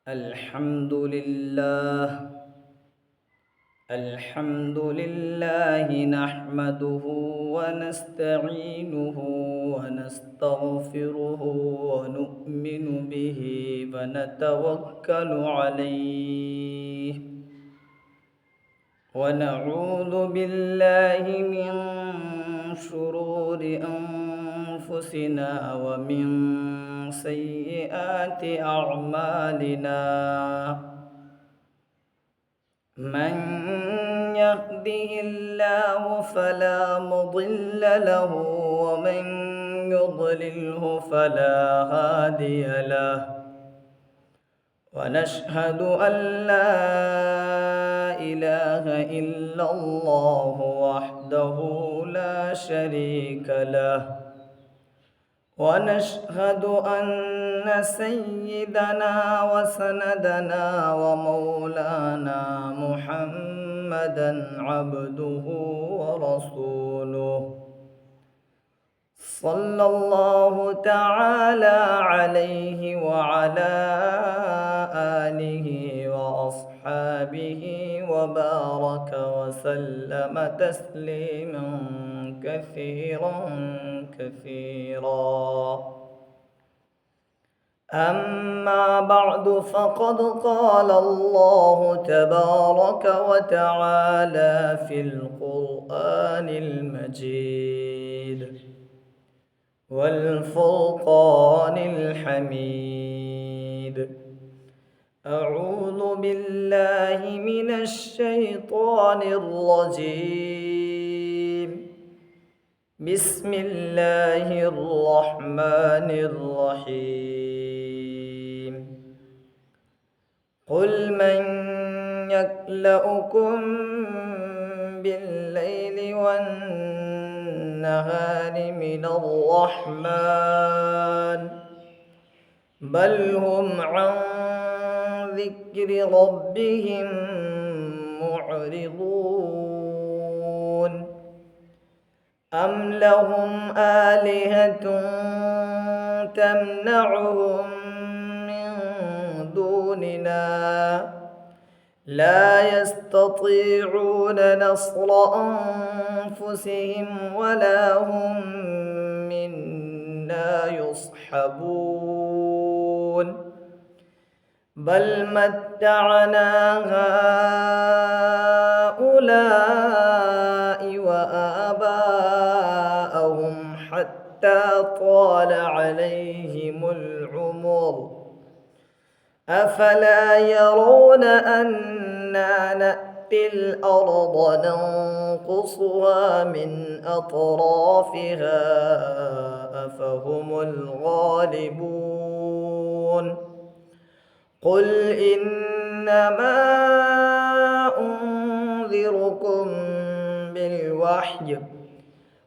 الحمد لله الحمد لله نحمده ونستعينه ونستغفره ونؤمن به ونتوكل عليه ونعوذ بالله من شرور أنفسنا ومن سيئات أعمالنا من يهده الله فلا مضل له ومن يضلله فلا هادي له ونشهد أن لا إله إلا الله وحده لا شريك له ونشهد أن سيدنا وسندنا ومولانا محمدا عبده ورسوله صلى الله تعالى عليه وعلى آله وأصحابه وبارك وسلم تسليما كثيرا كثيرا. أما بعد فقد قال الله تبارك وتعالى في القرآن المجيد والفرقان الحميد. أعوذ بالله من الشيطان الرجيم. بسم الله الرحمن الرحيم. قل من يكلؤكم بالليل والنهار من الرحمن بل هم عن ذكر ربهم معرضون. أم لهم آلهة تمنعهم من دوننا لا يستطيعون نصر أنفسهم ولا هم منا يصحبون. بل متعنا هؤلاء وآباءهم حتى طال عليهم العمر أفلا يرون أنا نأتي الأرض ننقصها من أطرافها أفهم الغالبون. قل إنما أنذركم بالوحي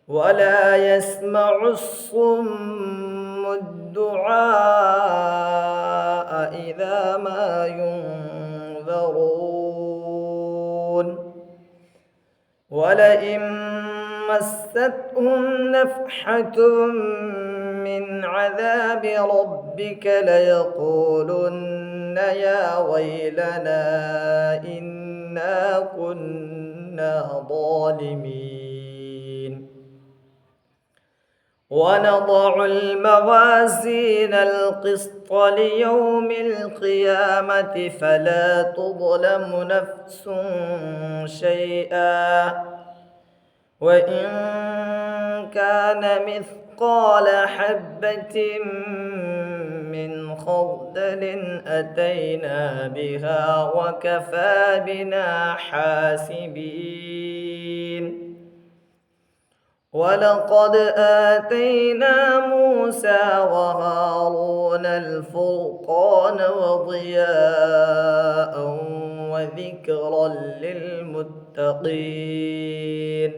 ولا يسمع الصم الدعاء إذا ما ينذرون. ولئن مستهم نفحة من عذاب ربك ليقولن يا ويلنا إنا كنا ظالمين. ونضع الموازين القسط ليوم القيامة فلا تظلم نفس شيئا وإن كان مثقال حبة من خردل أتينا بها وكفى بنا حاسبين. ولقد آتينا موسى وهارون الفرقان وضياء وذكرا للمتقين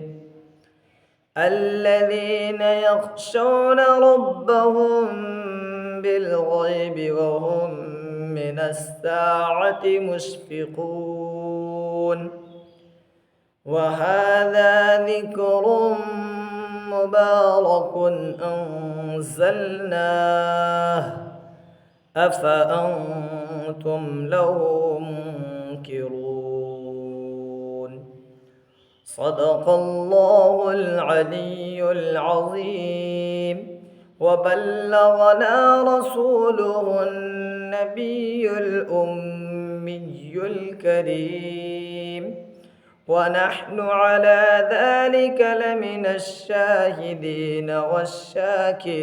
الذين يخشون ربهم بالغيب وهم من الساعة مشفقون. وهذا ذكر مبارك أنزلناه أفأنتم له منكرون. صدق الله العلي العظيم. وبلغنا رسوله النبي الأمي الكريم، ونحن على ذلك لمن الشاهدين والشاكرين،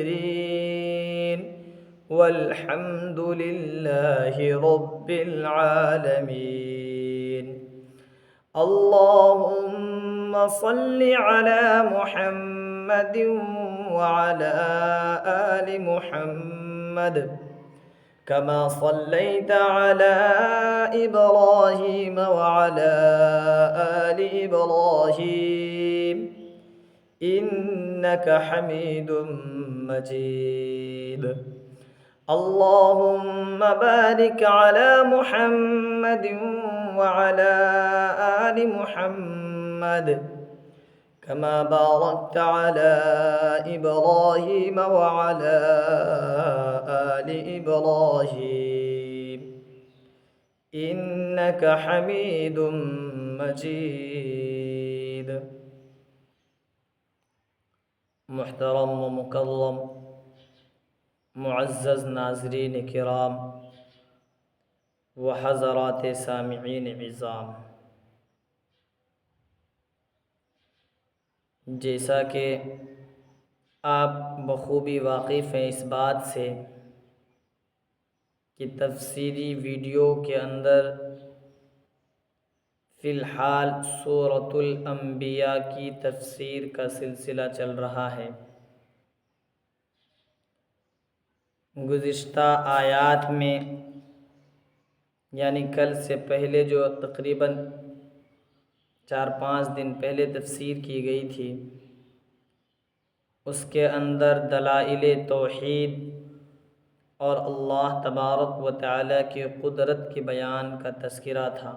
والحمد لله رب العالمين. اللهم صل على محمد وعلى آل محمد، كما صليت على إبراهيم وعلى آل إبراهيم إنك حميد مجيد. اللهم بارك على محمد وعلى آل محمد، كما باركت على إبراهيم وعلى آل إبراهيم إنك حميد مجيد. محترم و مکرم معزز ناظرین کرام و حضرات سامعین عظام، جیسا کہ آپ بخوبی واقف ہیں اس بات سے کہ تفسیری ویڈیو کے اندر فی الحال سورۃ الانبیاء کی تفسیر کا سلسلہ چل رہا ہے۔ گزشتہ آیات میں یعنی کل سے پہلے جو تقریباً 4-5 دن پہلے تفسیر کی گئی تھی، اس کے اندر دلائل توحید اور اللہ تبارک و تعالی کی قدرت کے بیان کا تذکرہ تھا،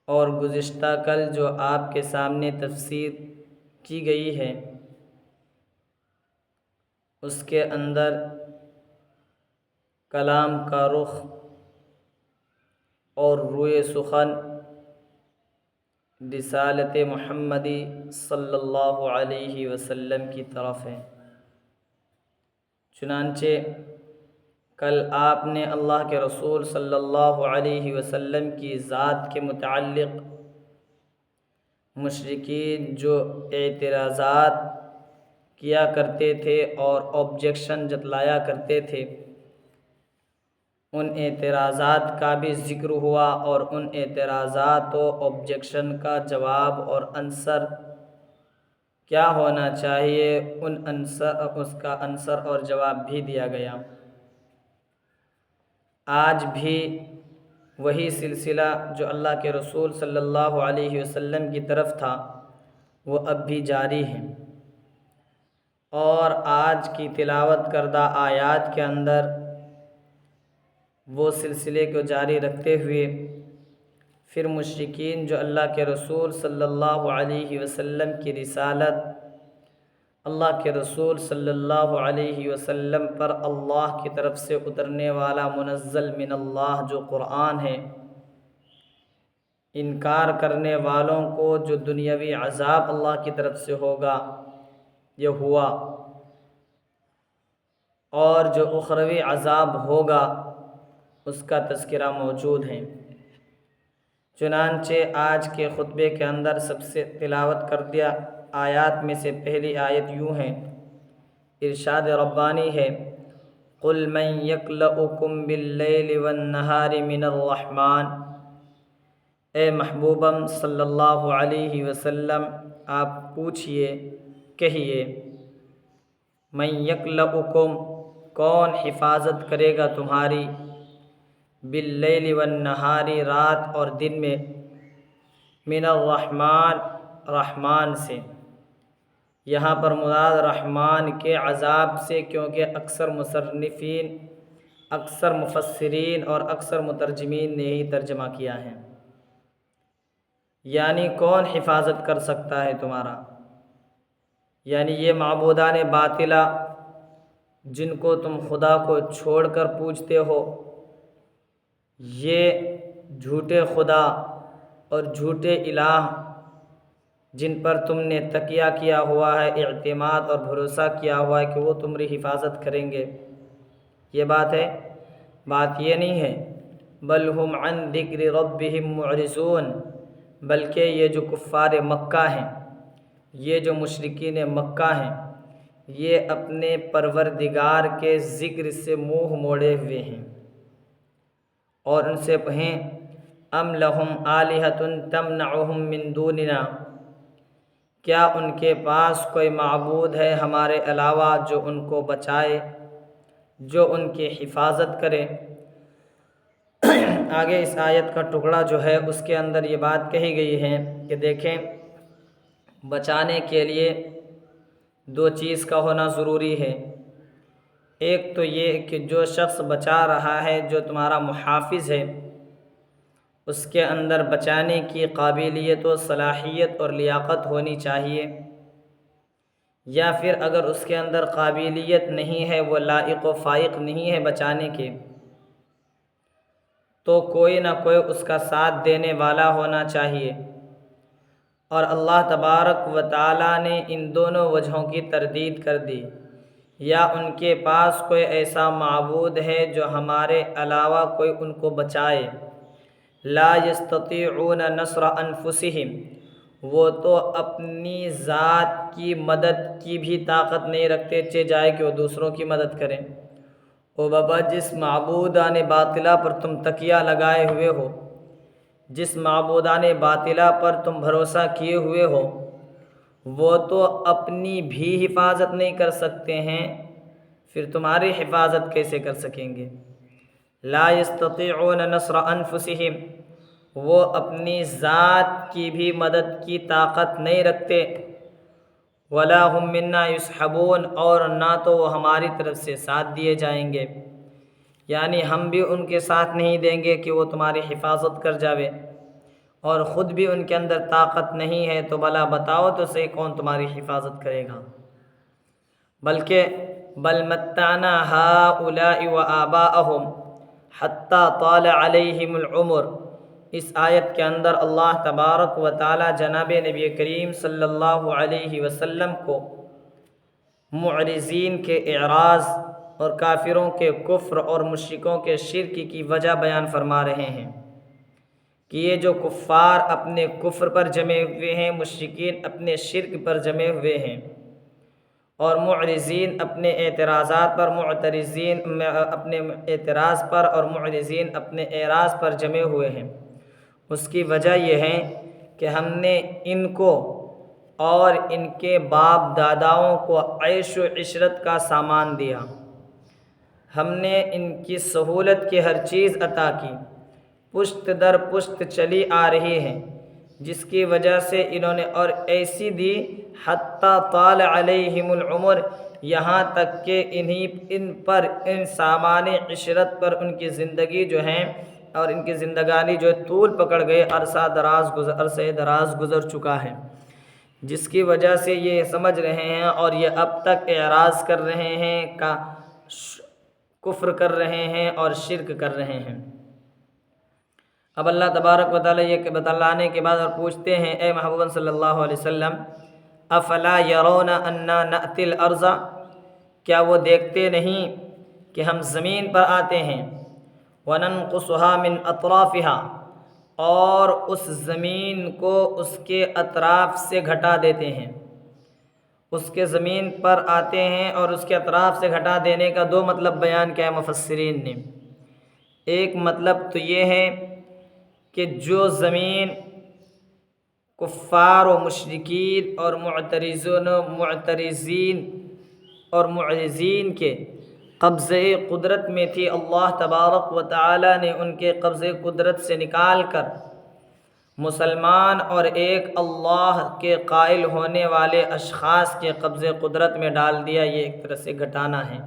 اور گزشتہ کل جو آپ کے سامنے تفسیر کی گئی ہے اس کے اندر کلام کا رخ اور روئے سخن رسالت محمدی صلی اللہ علیہ وسلم کی طرف ہے۔ چنانچہ کل آپ نے اللہ کے رسول صلی اللہ علیہ وسلم کی ذات کے متعلق مشرکین جو اعتراضات کیا کرتے تھے اور آبجیکشن جتلایا کرتے تھے، ان اعتراضات کا بھی ذکر ہوا، اور ان اعتراضات و آبجیکشن کا جواب اور آنسر کیا ہونا چاہیے اس کا آنسر اور جواب بھی دیا گیا۔ آج بھی وہی سلسلہ جو اللہ کے رسول صلی اللہ علیہ وسلم کی طرف تھا وہ اب بھی جاری ہے، اور آج کی تلاوت کردہ آیات کے اندر وہ سلسلے کو جاری رکھتے ہوئے پھر مشرکین جو اللہ کے رسول صلی اللہ علیہ وسلم کی رسالت، اللہ کے رسول صلی اللہ علیہ وسلم پر اللہ کی طرف سے اترنے والا منزل من اللہ جو قرآن ہے، انکار کرنے والوں کو جو دنیاوی عذاب اللہ کی طرف سے ہوگا یہ ہوا، اور جو اخروی عذاب ہوگا اس کا تذکرہ موجود ہے۔ چنانچہ آج کے خطبے کے اندر سب سے تلاوت کردہ آیات میں سے پہلی آیت یوں ہے، ارشاد ربانی ہے، قُلْ مَنْ يَكْلَؤُكُمْ بِاللَّيْلِ وَالنَّهَارِ مِنَ الرَّحْمَنِ، اے محبوبم صلی اللہ علیہ وسلم آپ پوچھئے، کہیے، مَنْ يَكْلَؤُكُمْ کون حفاظت کرے گا تمہاری، باللیل والنہار رات اور دن میں، من الرحمن رحمان سے۔ یہاں پر مراد رحمان کے عذاب سے، کیونکہ اکثر مصنفین، اکثر مفسرین اور اکثر مترجمین نے ہی ترجمہ کیا ہے، یعنی کون حفاظت کر سکتا ہے تمہارا، یعنی یہ معبودان باطلہ جن کو تم خدا کو چھوڑ کر پوجتے ہو، یہ جھوٹے خدا اور جھوٹے الہ جن پر تم نے تکیہ کیا ہوا ہے، اعتماد اور بھروسہ کیا ہوا ہے کہ وہ تمہاری حفاظت کریں گے، یہ بات ہے؟ بات یہ نہیں ہے۔ بل ہم عن ذکر ربہم معرضون، بلکہ یہ جو کفار مکہ ہیں، یہ جو مشرکین مکہ ہیں، یہ اپنے پروردگار کے ذکر سے منہ موڑے ہوئے ہیں۔ اور ان سے کہیں ام لہم آلہۃ تمنعہم من دوننا، کیا ان کے پاس کوئی معبود ہے ہمارے علاوہ جو ان کو بچائے، جو ان کی حفاظت کرے؟ آگے اس آیت کا ٹکڑا جو ہے اس کے اندر یہ بات کہی گئی ہے کہ دیکھیں، بچانے کے لیے دو چیز کا ہونا ضروری ہے۔ ایک تو یہ کہ جو شخص بچا رہا ہے، جو تمہارا محافظ ہے، اس کے اندر بچانے کی قابلیت و صلاحیت اور لیاقت ہونی چاہیے، یا پھر اگر اس کے اندر قابلیت نہیں ہے، وہ لائق و فائق نہیں ہے بچانے کے، تو کوئی نہ کوئی اس کا ساتھ دینے والا ہونا چاہیے۔ اور اللہ تبارک و تعالیٰ نے ان دونوں وجہوں کی تردید کر دی۔ یا ان کے پاس کوئی ایسا معبود ہے جو ہمارے علاوہ کوئی ان کو بچائے، لا یستطیعون نصر انفسہم، وہ تو اپنی ذات کی مدد کی بھی طاقت نہیں رکھتے، چہ جائے کہ وہ دوسروں کی مدد کریں۔ او بابا، جس معبودان باطلہ پر تم تکیہ لگائے ہوئے ہو، جس معبودان باطلہ پر تم بھروسہ کیے ہوئے ہو، وہ تو اپنی بھی حفاظت نہیں کر سکتے ہیں، پھر تمہاری حفاظت کیسے کر سکیں گے؟ لا یستطیعون نصر انفسہم، وہ اپنی ذات کی بھی مدد کی طاقت نہیں رکھتے، ولا ہم منا یصحبون، اور نہ تو وہ ہماری طرف سے ساتھ دیے جائیں گے، یعنی ہم بھی ان کے ساتھ نہیں دیں گے کہ وہ تمہاری حفاظت کر جاوے، اور خود بھی ان کے اندر طاقت نہیں ہے، تو بھلا بتاؤ تو صحیح کون تمہاری حفاظت کرے گا؟ بلکہ بل متعنا ہؤلاء وآباءہم حتی طال علیہم العمر، اس آیت کے اندر اللہ تبارک و تعالی جناب نبی کریم صلی اللہ علیہ وسلم کو معرضین کے اعراض اور کافروں کے کفر اور مشرکوں کے شرک کی وجہ بیان فرما رہے ہیں کہ یہ جو کفار اپنے کفر پر جمے ہوئے ہیں، مشرکین اپنے شرک پر جمے ہوئے ہیں، اور معرضین اپنے اعتراضات پر، معترضین اپنے اعتراض پر، اور معرضین اپنے اعراض پر جمے ہوئے ہیں، اس کی وجہ یہ ہے کہ ہم نے ان کو اور ان کے باپ داداؤں کو عیش و عشرت کا سامان دیا، ہم نے ان کی سہولت کی ہر چیز عطا کی، پشت در پشت چلی آ رہی ہیں، جس کی وجہ سے انہوں نے اور ایسی دی حتی طال علیہم العمر، یہاں تک کہ ان سامان عشرت پر ان کی زندگی جو ہیں اور ان کی زندگانی جو طول پکڑ گئے، عرصہ دراز گزر چکا ہے، جس کی وجہ سے یہ سمجھ رہے ہیں اور یہ اب تک اعراض کر رہے ہیں، کفر کر رہے ہیں اور شرک کر رہے ہیں۔ اب اللہ تبارک و تعالیٰ یہ بتلانے کے بعد اور پوچھتے ہیں، اے محبوب صلی اللہ علیہ وسلم، افلا یرون انا نأتی الارض، کیا وہ دیکھتے نہیں کہ ہم زمین پر آتے ہیں، وننقصها من اطرافها، اور اس زمین کو اس کے اطراف سے گھٹا دیتے ہیں۔ اس کے زمین پر آتے ہیں اور اس کے اطراف سے گھٹا دینے کا دو مطلب بیان کیا ہے مفسرین نے۔ ایک مطلب تو یہ ہے کہ جو زمین کفار و مشرکین اور معرضین کے قبضے قدرت میں تھی، اللہ تبارک و تعالی نے ان کے قبضے قدرت سے نکال کر مسلمان اور ایک اللہ کے قائل ہونے والے اشخاص کے قبضے قدرت میں ڈال دیا۔ یہ ایک طرح سے گھٹانا ہے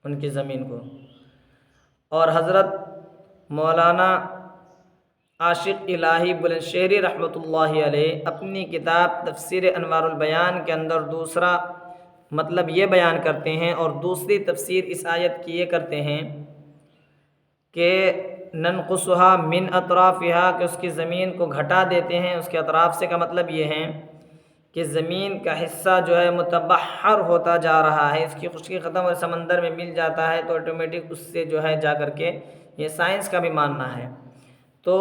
ان کی زمین کو۔ اور حضرت مولانا عاشق الہی بلندشہری رحمۃ اللہ علیہ اپنی کتاب تفسیر انوار البیان کے اندر دوسرا مطلب یہ بیان کرتے ہیں، اور دوسری تفسیر اس آیت کی یہ کرتے ہیں کہ ننقصھا من اطرافھا، کہ اس کی زمین کو گھٹا دیتے ہیں اس کے اطراف سے، کا مطلب یہ ہے کہ زمین کا حصہ جو ہے متبحر ہوتا جا رہا ہے، اس کی خشکی ختم اور سمندر میں مل جاتا ہے تو آٹومیٹک اس سے جو ہے جا کر کے، یہ سائنس کا بھی ماننا ہے، تو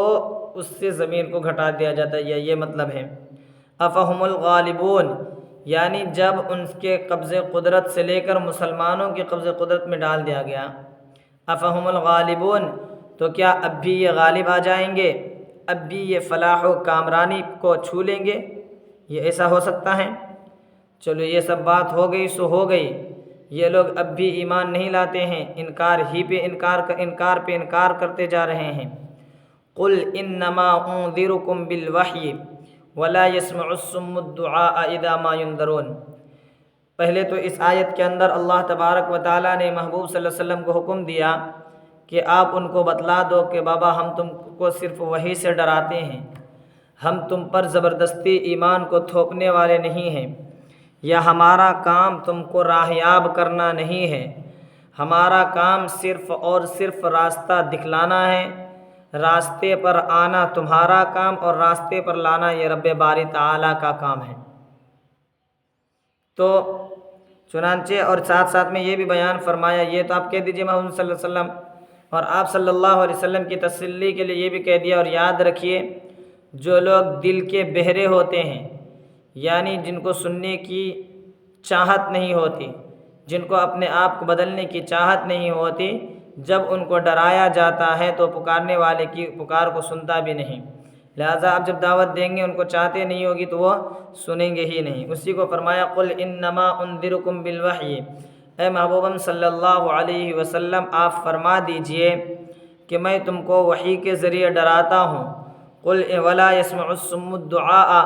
اس سے زمین کو گھٹا دیا جاتا ہے، یہ مطلب ہے۔ افہم الغالبون، یعنی جب ان کے قبض قدرت سے لے کر مسلمانوں کے قبض قدرت میں ڈال دیا گیا، افہم الغالبون، تو کیا اب بھی یہ غالب آ جائیں گے، اب بھی یہ فلاح و کامرانی کو چھو لیں گے، یہ ایسا ہو سکتا ہے؟ چلو یہ سب بات ہو گئی سو ہو گئی، یہ لوگ اب بھی ایمان نہیں لاتے ہیں، انکار پہ انکار کرتے جا رہے ہیں۔ قل انما انذرکم بالوحی ولا يسمع الصم الدعاء اذا ما ينذرون۔ پہلے تو اس آیت کے اندر اللہ تبارک و تعالیٰ نے محبوب صلی اللہ علیہ وسلم کو حکم دیا کہ آپ ان کو بتلا دو کہ بابا ہم تم کو صرف وحی سے ڈراتے ہیں، ہم تم پر زبردستی ایمان کو تھوپنے والے نہیں ہیں، یا ہمارا کام تم کو راہیاب کرنا نہیں ہے، ہمارا کام صرف اور صرف راستہ دکھلانا ہے، راستے پر آنا تمہارا کام اور راستے پر لانا یہ رب باری تعالیٰ کا کام ہے۔ تو چنانچہ اور ساتھ ساتھ میں یہ بھی بیان فرمایا، یہ تو آپ کہہ دیجئے محمد صلی اللہ علیہ وسلم، اور آپ صلی اللہ علیہ وسلم کی تسلی کے لیے یہ بھی کہہ دیا، اور یاد رکھیے جو لوگ دل کے بہرے ہوتے ہیں، یعنی جن کو سننے کی چاہت نہیں ہوتی، جن کو اپنے آپ کو بدلنے کی چاہت نہیں ہوتی، جب ان کو ڈرایا جاتا ہے تو پکارنے والے کی پکار کو سنتا بھی نہیں، لہٰذا آپ جب دعوت دیں گے ان کو چاہتے نہیں ہوگی تو وہ سنیں گے ہی نہیں۔ اسی کو فرمایا قل انما انذرکم بالوحی، اے محبوبم صلی اللہ علیہ وسلم آپ فرما دیجئے کہ میں تم کو وحی کے ذریعے ڈراتا ہوں۔ قل ولا يسمع الصم الدعاء،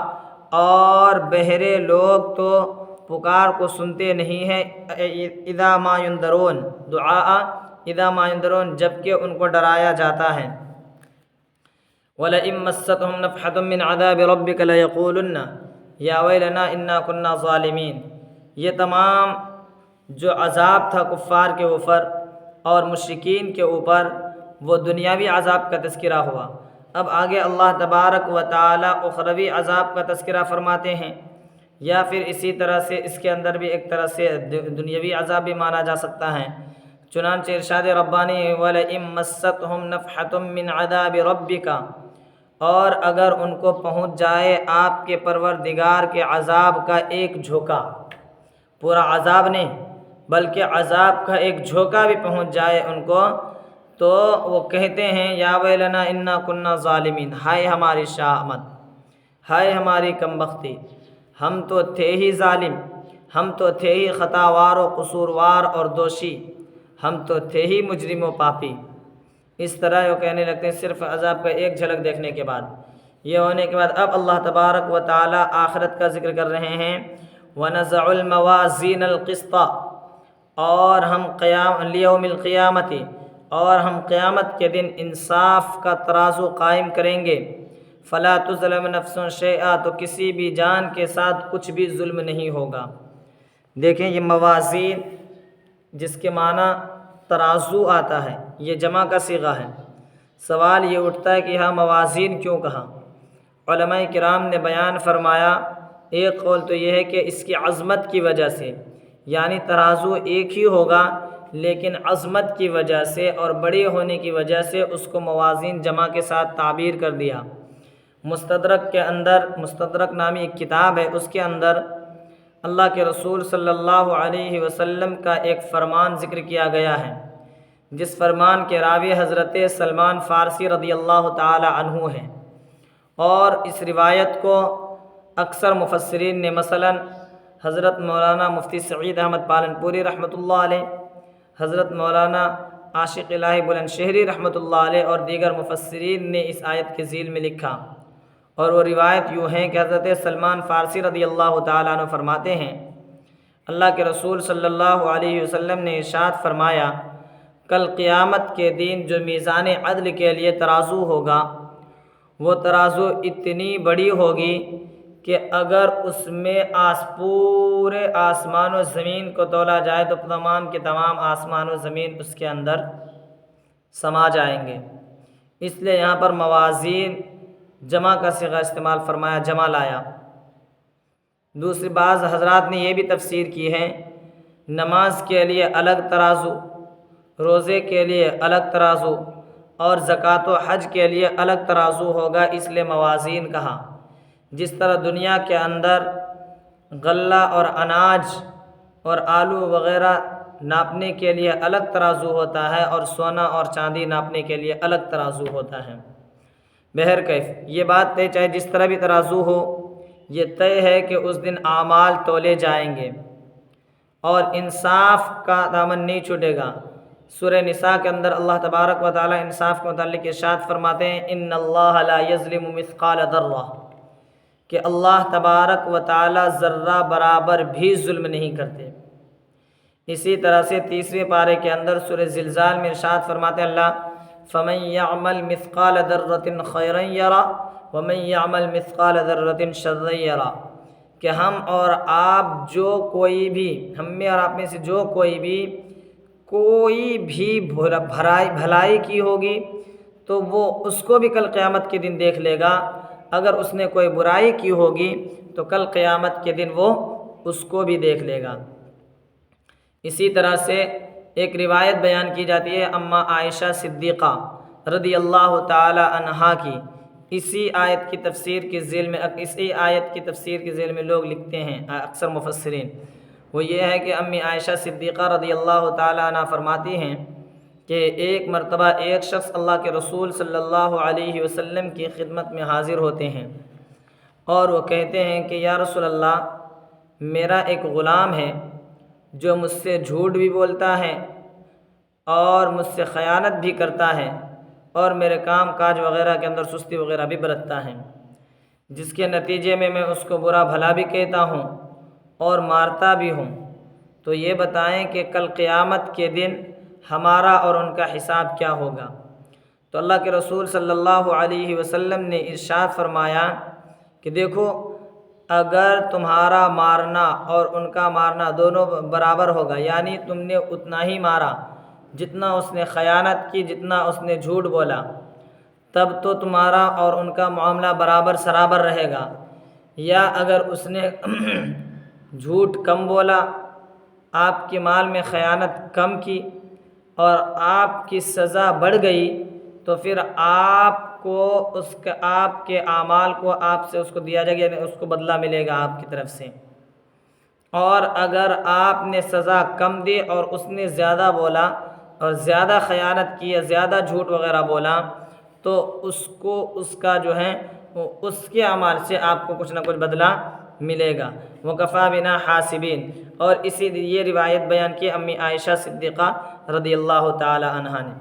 اور بہرے لوگ تو پکار کو سنتے نہیں ہیں، اذا ما ينذرون، دعاء اذا ما ينذرون، جبکہ ان کو ڈرایا جاتا ہے۔ وَلَئِن مَّسَّتْهُمْ نَفْحَةٌ مِّنْ عَذَابِ رَبِّكَ لَيَقُولُنَّ يَا وَيْلَنَا إِنَّا كُنَّا ظَالِمِينَ۔ یہ تمام جو عذاب تھا کفار کے اوپر اور مشرکین کے اوپر، وہ دنیاوی عذاب کا تذکرہ ہوا۔ اب آگے اللہ تبارک و تعالی اخروی عذاب کا تذکرہ فرماتے ہیں، یا پھر اسی طرح سے اس کے اندر بھی ایک طرح سے دنیاوی عذاب بھی مانا جا سکتا ہے۔ چنانچہ ارشاد ربانی وَلَئِن مَّسَّتْهُمْ نَفْحَةٌ مِّنْ عَذَابِ رَبِّكَ، اور اگر ان کو پہنچ جائے آپ کے پروردگار کے عذاب کا ایک جھونکا، پورا عذاب نہیں بلکہ عذاب کا ایک جھونکا بھی پہنچ جائے ان کو، تو وہ کہتے ہیں یا ویلنا انا کننا ظالمین، ہائے ہماری شامت، ہائے ہماری کمبختی، ہم تو تھے ہی ظالم، ہم تو تھے ہی خطاوار و قصوروار اور دوشی، ہم تو تھے ہی مجرم و پاپی۔ اس طرح وہ کہنے لگتے ہیں صرف عذاب کا ایک جھلک دیکھنے کے بعد۔ یہ ہونے کے بعد اب اللہ تبارک و تعالی آخرت کا ذکر کر رہے ہیں، وَنَزَعُ الْمَوَازِينَ الْقِسْطَ، اور ہم لِيَوْمِ الْقِيَامَةِ، اور ہم قیامت کے دن انصاف کا ترازو قائم کریں گے، فَلَا تُظْلَمُ نَفْسٌ شَيْئًا، تو کسی بھی جان کے ساتھ کچھ بھی ظلم نہیں ہوگا۔ دیکھیں یہ موازین جس کے معنی ترازو آتا ہے، یہ جمع کا صیغہ ہے۔ سوال یہ اٹھتا ہے کہ یہاں موازین کیوں کہا؟ علماء کرام نے بیان فرمایا، ایک قول تو یہ ہے کہ اس کی عظمت کی وجہ سے، یعنی ترازو ایک ہی ہوگا لیکن عظمت کی وجہ سے اور بڑے ہونے کی وجہ سے اس کو موازین جمع کے ساتھ تعبیر کر دیا۔ مستدرک کے اندر، مستدرک نامی ایک کتاب ہے، اس کے اندر اللہ کے رسول صلی اللہ علیہ وسلم کا ایک فرمان ذکر کیا گیا ہے، جس فرمان کے راوی حضرت سلمان فارسی رضی اللہ تعالی عنہ ہیں، اور اس روایت کو اکثر مفسرین نے مثلا حضرت مولانا مفتی سعید احمد پالنپوری رحمۃ اللہ علیہ، حضرت مولانا عاشق الہی بلند شہری رحمۃ اللہ علیہ اور دیگر مفسرین نے اس آیت کے ذیل میں لکھا، اور وہ روایت یوں ہیں کہ حضرت سلمان فارسی رضی اللہ تعالیٰ عنہ فرماتے ہیں، اللہ کے رسول صلی اللہ علیہ وسلم نے ارشاد فرمایا، کل قیامت کے دن جو میزان عدل کے لیے ترازو ہوگا، وہ ترازو اتنی بڑی ہوگی کہ اگر اس میں پورے آسمان و زمین کو تولا جائے تو تمام کے تمام آسمان و زمین اس کے اندر سما جائیں گے۔ اس لیے یہاں پر موازین جمع کا صیغہ استعمال فرمایا، جمع لایا۔ دوسری بعض حضرات نے یہ بھی تفسیر کی ہے، نماز کے لیے الگ ترازو، روزے کے لیے الگ ترازو اور زکوٰۃ و حج کے لیے الگ ترازو ہوگا، اس لیے موازین کہا۔ جس طرح دنیا کے اندر غلہ اور اناج اور آلو وغیرہ ناپنے کے لیے الگ ترازو ہوتا ہے اور سونا اور چاندی ناپنے کے لیے الگ ترازو ہوتا ہے۔ بہرکیف یہ بات طے، چاہے جس طرح بھی ترازو ہو، یہ طے ہے کہ اس دن اعمال تولے جائیں گے اور انصاف کا دامن نہیں چھوٹے گا۔ سورہ نساء کے اندر اللہ تبارک و تعالیٰ انصاف کے متعلق ارشاد فرماتے ہیں، ان اللہ لا یظلم مثقال ذرہ، کہ اللہ تبارک و تعالیٰ ذرہ برابر بھی ظلم نہیں کرتے۔ اسی طرح سے تیسرے پارے کے اندر سورہ زلزال میں ارشاد فرماتے ہیں اللہ، فمن یعمل مثقال ذرۃ خیرا یرہ ومن یعمل مثقال ذرۃ شرا یرہ، کہ ہم اور آپ جو کوئی بھی، ہم میں اور آپ میں سے جو کوئی بھی بھلائی کی ہوگی تو وہ اس کو بھی کل قیامت کے دن دیکھ لے گا، اگر اس نے کوئی برائی کی ہوگی تو کل قیامت کے دن وہ اس کو بھی دیکھ لے گا۔ اسی طرح سے ایک روایت بیان کی جاتی ہے اماں عائشہ صدیقہ رضی اللہ تعالی عنہا کی، اسی آیت کی تفسیر کے ذیل میں لوگ لکھتے ہیں اکثر مفسرین، وہ یہ ہے کہ امی عائشہ صدیقہ رضی اللہ تعالی عنہ فرماتی ہیں کہ ایک مرتبہ ایک شخص اللہ کے رسول صلی اللہ علیہ وسلم کی خدمت میں حاضر ہوتے ہیں اور وہ کہتے ہیں کہ یا رسول اللہ، میرا ایک غلام ہے جو مجھ سے جھوٹ بھی بولتا ہے اور مجھ سے خیانت بھی کرتا ہے اور میرے کام کاج وغیرہ کے اندر سستی وغیرہ بھی برتتا ہے، جس کے نتیجے میں اس کو برا بھلا بھی کہتا ہوں اور مارتا بھی ہوں۔ تو یہ بتائیں کہ کل قیامت کے دن ہمارا اور ان کا حساب کیا ہوگا؟ تو اللہ کے رسول صلی اللہ علیہ وسلم نے ارشاد فرمایا کہ دیکھو، اگر تمہارا مارنا اور ان کا مارنا دونوں برابر ہوگا، یعنی تم نے اتنا ہی مارا جتنا اس نے خیانت کی، جتنا اس نے جھوٹ بولا، تب تو تمہارا اور ان کا معاملہ برابر سرابر رہے گا۔ یا اگر اس نے جھوٹ کم بولا، آپ کے مال میں خیانت کم کی اور آپ کی سزا بڑھ گئی، تو پھر آپ کے اعمال کو آپ سے اس کو دیا جائے گا، یعنی اس کو بدلہ ملے گا آپ کی طرف سے۔ اور اگر آپ نے سزا کم دی اور اس نے زیادہ بولا اور زیادہ خیانت کی یا زیادہ جھوٹ وغیرہ بولا، تو اس کا جو ہے اس کے اعمال سے آپ کو کچھ نہ کچھ بدلہ ملے گا۔ وَكَفَىٰ بِنَا حَاسِبِينَ، اور اسی لیے یہ روایت بیان کی امی عائشہ صدیقہ رضی اللہ تعالی عنہا نے۔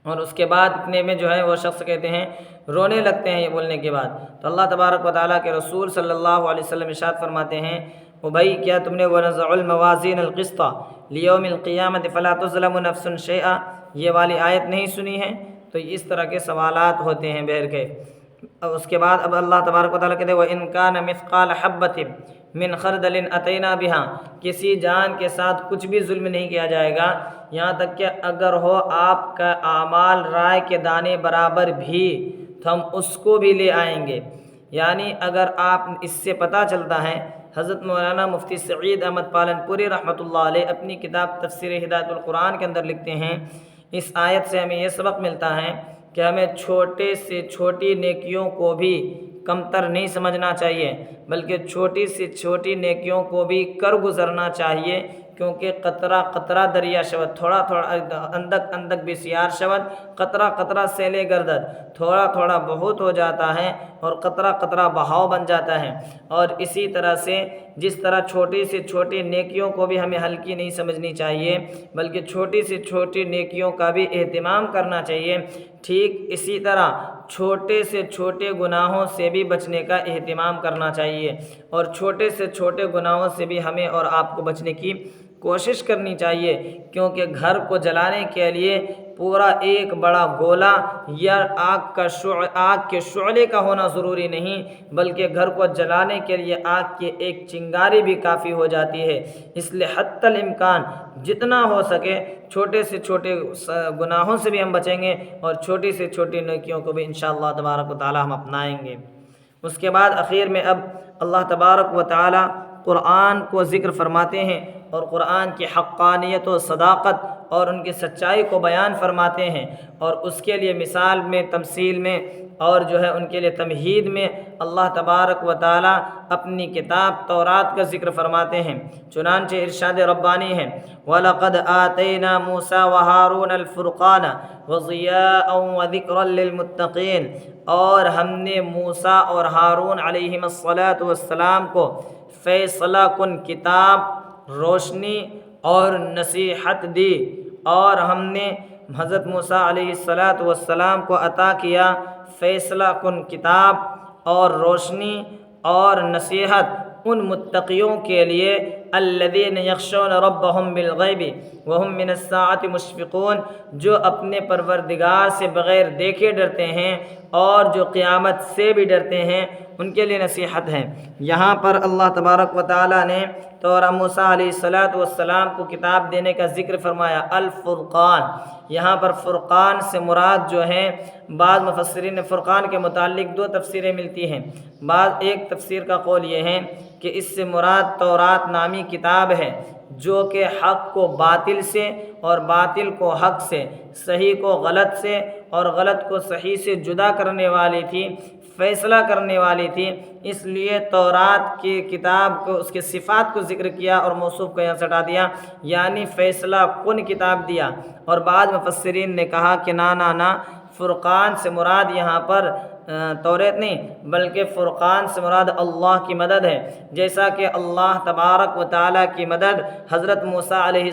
اور اس کے بعد اتنے میں جو ہے وہ شخص کہتے ہیں، رونے لگتے ہیں یہ بولنے کے بعد، تو اللہ تبارک و تعالیٰ کے رسول صلی اللہ علیہ وسلم ارشاد فرماتے ہیں، او بھائی کیا تم نے وَنَزَعُ الْمَوَازِينَ الْقِسْطَ لِيَوْمِ الْقِيَامَةِ فَلَا تُظْلَمُ نَفْسٌ شَيْئًا، یہ والی آیت نہیں سنی ہے؟ تو اس طرح کے سوالات ہوتے ہیں بہرکیف۔ اس کے بعد اب اللہ تبارک و تعالیٰ کہتے ہیں وَإِنْ كَانَ مِثْقَالَ حَبَّةٍ مِّنْ خَرْدَلٍ أَتَيْنَا بِهَا، کسی جان کے ساتھ کچھ بھی ظلم نہیں کیا جائے گا، یہاں تک کہ اگر ہو آپ کا اعمال رائے کے دانے برابر بھی تو ہم اس کو بھی لے آئیں گے۔ یعنی اگر آپ، اس سے پتہ چلتا ہے، حضرت مولانا مفتی سعید احمد پالن پوری رحمۃ اللہ علیہ اپنی کتاب تفسیر ہدایت القرآن کے اندر لکھتے ہیں، اس آیت سے ہمیں یہ سبق ملتا ہے کہ ہمیں چھوٹے سے چھوٹی نیکیوں کو بھی کمتر نہیں سمجھنا چاہیے، بلکہ چھوٹی سے چھوٹی نیکیوں کو بھی کر گزرنا چاہیے، کیونکہ قطرہ قطرہ دریا شود، تھوڑا تھوڑا اندک اندک بسیار شود، قطرہ قطرہ سیلے گردد، تھوڑا تھوڑا بہت ہو جاتا ہے اور قطرہ قطرہ بہاؤ بن جاتا ہے۔ اور اسی طرح سے جس طرح چھوٹی سے چھوٹی نیکیوں کو بھی ہمیں ہلکی نہیں سمجھنی چاہیے، بلکہ چھوٹی سے چھوٹی نیکیوں کا بھی اہتمام کرنا چاہیے، ٹھیک اسی طرح چھوٹے سے چھوٹے گناہوں سے بھی بچنے کا اہتمام کرنا چاہیے، اور چھوٹے سے چھوٹے گناہوں سے بھی ہمیں اور آپ کو بچنے کی کوشش کرنی چاہیے، کیونکہ گھر کو جلانے کے لیے پورا ایک بڑا گولا یا آگ کے شعلے کا ہونا ضروری نہیں، بلکہ گھر کو جلانے کے لیے آگ کی ایک چنگاری بھی کافی ہو جاتی ہے۔ اس لیے حتی الامکان جتنا ہو سکے چھوٹے سے چھوٹے گناہوں سے بھی ہم بچیں گے اور چھوٹی سے چھوٹی نیکیوں کو بھی انشاءاللہ تبارک و تعالی ہم اپنائیں گے۔ اس کے بعد اخیر میں اب اللہ تبارک و تعالی قرآن کو ذکر فرماتے ہیں اور قرآن کی حقانیت و صداقت اور ان کی سچائی کو بیان فرماتے ہیں، اور اس کے لیے مثال میں، تمثیل میں اور ان کے لیے تمہید میں اللہ تبارک و تعالی اپنی کتاب تورات کا ذکر فرماتے ہیں۔ چنانچہ ارشاد ربانی ہے، وَلَقَدْ آتَيْنَا مُوسَىٰ وَهَارُونَ الْفُرْقَانَ وَضِيَاءً وَذِكْرًا لِّلْمُتَّقِينَ، اور ہم نے موسیٰ اور ہارون علیہم السلام کو فیصلہ کن کتاب، روشنی اور نصیحت دی، اور ہم نے حضرت موسیٰ علیہ السلام کو عطا کیا فیصلہ کن کتاب اور روشنی اور نصیحت ان متقیوں کے لیے الذین یخشون ربهم بالغیب وهم من الساعة مشفقون، جو اپنے پروردگار سے بغیر دیکھے ڈرتے ہیں اور جو قیامت سے بھی ڈرتے ہیں، ان کے لیے نصیحت ہے۔ یہاں پر اللہ تبارک و تعالی نے موسیٰ علیہ السلام کو کتاب دینے کا ذکر فرمایا، الفرقان۔ یہاں پر فرقان سے مراد بعض مفسرین نے فرقان کے متعلق دو تفسیریں ملتی ہیں۔ ایک تفسیر کا قول یہ ہے کہ اس سے مراد تورات نامی کتاب ہے، جو کہ حق کو باطل سے اور باطل کو حق سے، صحیح کو غلط سے اور غلط کو صحیح سے جدا کرنے والی تھی، فیصلہ کرنے والی تھی۔ اس لیے تورات کی کتاب کو، اس کے صفات کو ذکر کیا اور موصوف کو یہاں سے ہٹا دیا، یعنی فیصلہ کن کتاب دیا۔ اور بعض مفسرین نے کہا کہ نہ، فرقان سے مراد یہاں پر توریت نہیں، بلکہ فرقان سے مراد اللہ کی مدد ہے، جیسا کہ اللہ تبارک و تعالیٰ کی مدد حضرت موسیٰ علیہ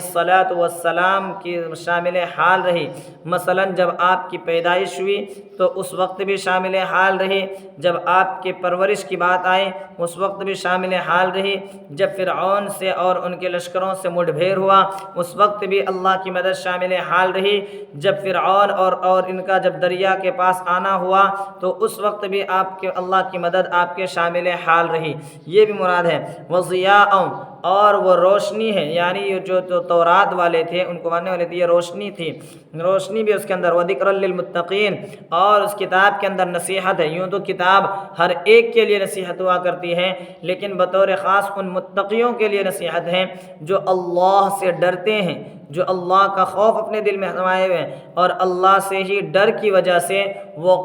السلام کی شامل حال رہی۔ مثلا جب آپ کی پیدائش ہوئی تو اس وقت بھی شامل حال رہی، جب آپ کے پرورش کی بات آئی اس وقت بھی شامل حال رہی، جب فرعون سے اور ان کے لشکروں سے مڈ بھیڑ ہوا اس وقت بھی اللہ کی مدد شامل حال رہی، جب فرعون اور ان کا جب دریا کے پاس آنا ہوا تو اس وقت بھی آپ کے اللہ کی مدد آپ کے شامل حال رہی۔ یہ بھی مراد ہے۔ وَضِيَاءً، اور وہ روشنی ہے، یعنی یہ جو تورات والے تھے ان کو ماننے والے تھے، یہ روشنی تھی، روشنی بھی اس کے اندر، وَذِكْرًا لِّلْمُتَّقِينَ، اور اس کتاب کے اندر نصیحت ہے۔ یوں تو کتاب ہر ایک کے لیے نصیحت ہوا کرتی ہے، لیکن بطور خاص ان متقیوں کے لیے نصیحت ہے جو اللہ سے ڈرتے ہیں، جو اللہ کا خوف اپنے دل میں سمائے ہوئے ہیں، اور اللہ سے ہی ڈر کی وجہ سے وہ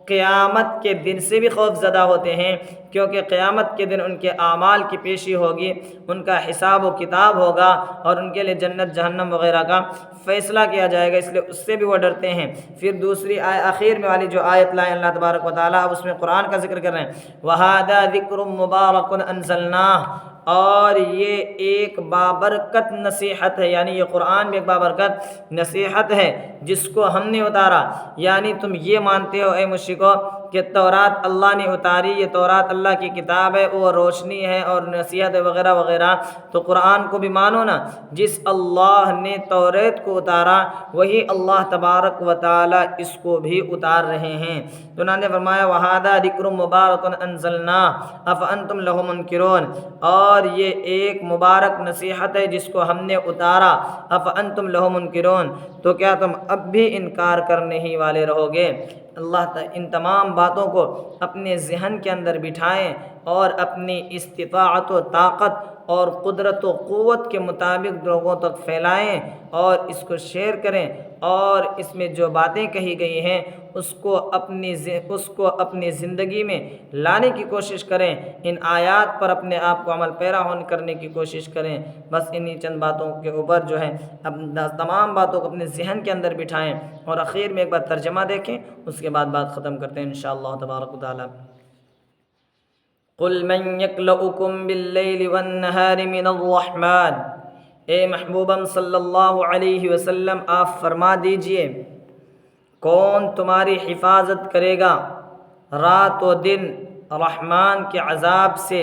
قیامت کے دن سے بھی خوف زدہ ہوتے ہیں، کیونکہ قیامت کے دن ان کے اعمال کی پیشی ہوگی، ان کا حساب و کتاب ہوگا اور ان کے لیے جنت جہنم وغیرہ کا فیصلہ کیا جائے گا، اس لیے اس سے بھی وہ ڈرتے ہیں۔ پھر دوسری آخر میں والی جو آیت لائے اللہ تبارک و تعالیٰ، اب اس میں قرآن کا ذکر کر رہے ہیں، وَهَذَا ذِكْرٌ مُبَارَكٌ أَنزَلْنَاهُ، اور یہ ایک بابرکت نصیحت ہے، یعنی یہ قرآن بھی ایک بابرکت نصیحت ہے جس کو ہم نے اتارا۔ یعنی تم یہ مانتے ہو اے مشرکو کہ تورات اللہ نے اتاری، یہ تورات اللہ کی کتاب ہے، وہ روشنی ہے اور نصیحت ہے وغیرہ وغیرہ، تو قرآن کو بھی مانو نا۔ جس اللہ نے توریت کو اتارا وہی اللہ تبارک و تعالی اس کو بھی اتار رہے ہیں۔ تو انہوں نے فرمایا وَهَذَا ذِكْرٌ مُبَارَكٌ أَنزَلْنَاهُ أَفَأَنْتُمْ لَهُ مُنْكِرُونَ، اور یہ ایک مبارک نصیحت ہے جس کو ہم نے اتارا، أَفَأَنْتُمْ لَهُ مُنْكِرُونَ، تو کیا تم اب بھی انکار کرنے ہی والے رہو گے؟ اللہ ان تمام باتوں کو اپنے ذہن کے اندر بٹھائیں اور اپنی استطاعت و طاقت اور قدرت و قوت کے مطابق لوگوں تک پھیلائیں اور اس کو شیئر کریں، اور اس میں جو باتیں کہی گئی ہیں اس کو اپنی زندگی میں لانے کی کوشش کریں، ان آیات پر اپنے آپ کو عمل پیرا کرنے کی کوشش کریں۔ بس انہی چند باتوں کے اوپر تمام باتوں کو اپنے ذہن کے اندر بٹھائیں، اور اخیر میں ایک بار ترجمہ دیکھیں، اس کے بعد بات ختم کرتے ہیں انشاءاللہ تبارک و تعالی۔ قُلْ مَنْ يَكْلَؤُكُمْ بِاللَّيْلِ وَالنَّهَارِ مِنَ الرَّحْمَنِ، اے محبوبم صلی اللہ علیہ وسلم آپ فرما دیجئے، کون تمہاری حفاظت کرے گا رات و دن رحمان کے عذاب سے؟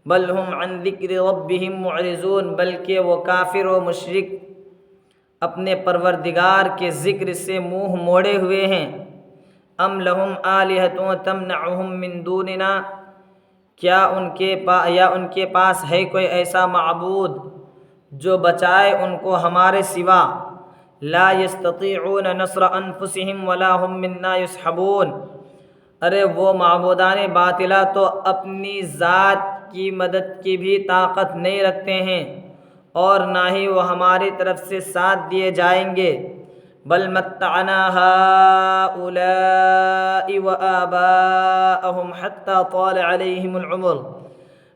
بل ہم عن ذکر ربہم معرضون، بلکہ وہ کافر و مشرک اپنے پروردگار کے ذکر سے منہ موڑے ہوئے ہیں۔ ام لہم آلہۃ تمنعہم من دوننا، کیا ان کے پاس ہے کوئی ایسا معبود جو بچائے ان کو ہمارے سوا؟ لا یستطیعون نصر انفسہم ولا ہم منا یصحبون، ارے وہ معبودان باطلہ تو اپنی ذات کی مدد کی بھی طاقت نہیں رکھتے ہیں اور نہ ہی وہ ہماری طرف سے ساتھ دیے جائیں گے۔ بل متعنا ہؤلاء وآباءہم حتی طال علیہم العمر،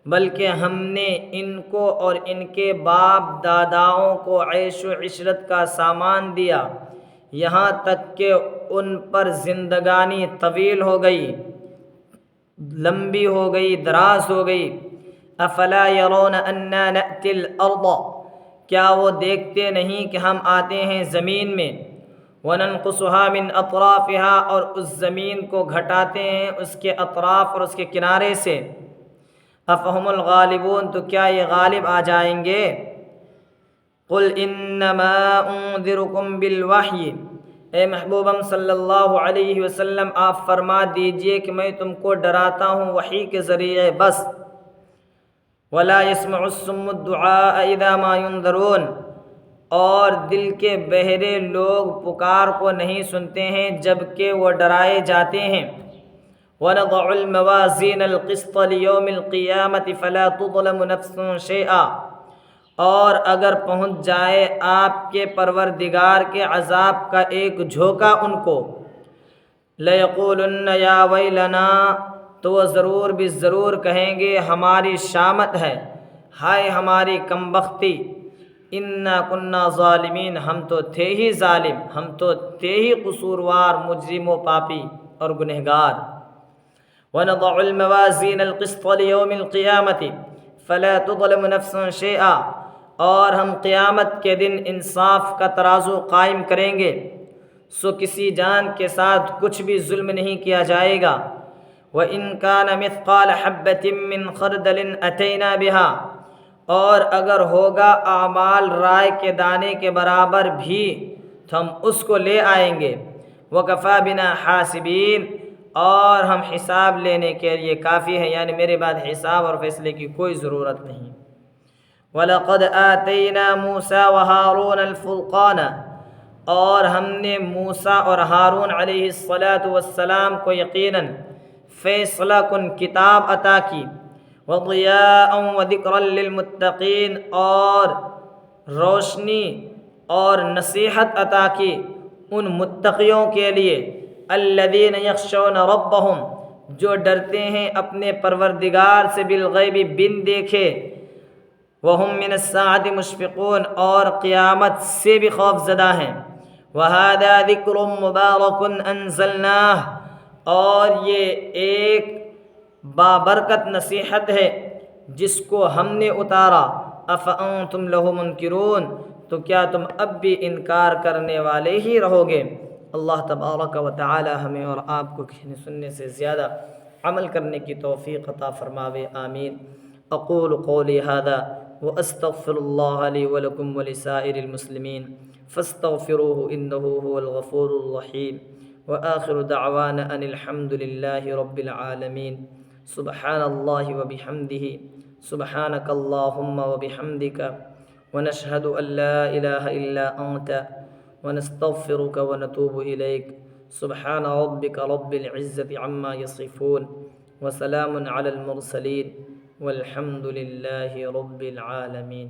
بلکہ ہم نے ان کو اور ان کے باپ داداؤں کو عیش و عشرت کا سامان دیا، یہاں تک کہ ان پر زندگانی طویل ہو گئی، لمبی ہو گئی، دراز ہو گئی۔ افلا یرون انا نأتی الارض، کیا وہ دیکھتے نہیں کہ ہم آتے ہیں زمین میں، وننقصها من اطرافها، اور اس زمین کو گھٹاتے ہیں اس کے اطراف اور اس کے کنارے سے۔ افہم الغالبون، تو کیا یہ غالب آ جائیں گے؟ قل انما انذرکم بالوحی، اے محبوبم صلی اللہ علیہ وسلم آپ فرما دیجئے کہ میں تم کو ڈراتا ہوں وحی کے ذریعے بس۔ ولا يسمع الصم الدعاء اذا ما ينذرون، اور دل کے بہرے لوگ پکار کو نہیں سنتے ہیں جب کہ وہ ڈرائے جاتے ہیں۔ وَنَضَعُ الْمَوَازِينَ الْقِسْطَ لِيَوْمِ الْقِيَامَةِ فَلَا تُظْلَمُ نَفْسٌ شَيْئًا، اور اگر پہنچ جائے آپ کے پروردگار کے عذاب کا ایک جھونکا ان کو، لَيَقُولُنَّ يَا وَيْلَنَا، تو وہ ضرور بھی ضرور کہیں گے ہماری شامت ہے، ہائے ہماری کمبختی، اِنَّا كُنَّا ظَالِمِينَ، ہم تو تھے ہی ظالم، ہم تو تھے ہی قصوروار، مجرم و پاپی اور گنہگار۔ وَنَضَعُ الْمَوَازِينَ الْقِسْطَ لِيَوْمِ الْقِيَامَةِ فَلَا تُظْلَمُ نَفْسٌ شَيْئًا، اور ہم قیامت کے دن انصاف کا ترازو قائم کریں گے، سو کسی جان کے ساتھ کچھ بھی ظلم نہیں کیا جائے گا۔ وَإِن كَانَ مِثْقَالَ حَبَّةٍ مِّنْ خَرْدَلٍ أَتَيْنَا بِهَا، اور اگر ہوگا اعمال رائے کے دانے کے برابر بھی تو ہم اس کو لے آئیں گے۔ وَكَفَى بِنَا حَاسِبِينَ، اور ہم حساب لینے کے لیے کافی ہے، یعنی میرے بعد حساب اور فیصلے کی کوئی ضرورت نہیں۔ وَلَقَدْ آتَيْنَا مُوسَى وَهَارُونَ الْفُرْقَانَ، اور ہم نے موسیٰ اور ہارون علیہ السلام کو یقیناً فیصلہ کن کتاب عطا کی، وَضِيَاءً وَذِكْرًا لِّلْمُتَّقِينَ، اور روشنی اور نصیحت عطا کی ان متقیوں کے لیے، الذین یخشون ربہم، جو ڈرتے ہیں اپنے پروردگار سے، بالغیب، بن دیکھے، وہم من الساعۃ مشفقون، اور قیامت سے بھی خوف زدہ ہیں۔ وہذا ذکر مبارک انزلناہ، اور یہ ایک بابرکت نصیحت ہے جس کو ہم نے اتارا۔ افانتم لہ منکرون، تو کیا تم اب بھی انکار کرنے والے ہی رہو گے؟ اللہ تبارک و تعالی ہمیں اور آپ کو کہنے سننے سے زیادہ عمل کرنے کی توفیق عطا فرماوے، آمین۔ اقول قولی ھذا واستغفر اللہ لی ولکم ولسائر المسلمین فاستغفروہ انہ هو الغفور الرحیم، وآخر دعوانا ان الحمد للہ رب العالمین۔ سبحان اللہ وبحمدہ، سبحانک اللہم وبحمدک، ونشہد ان لا الہ الا انت، ونستغفرک ونتوب الیک۔ سبحان ربک رب العزة عما یصفون، وسلام علی المرسلین، والحمد للہ رب العالمین۔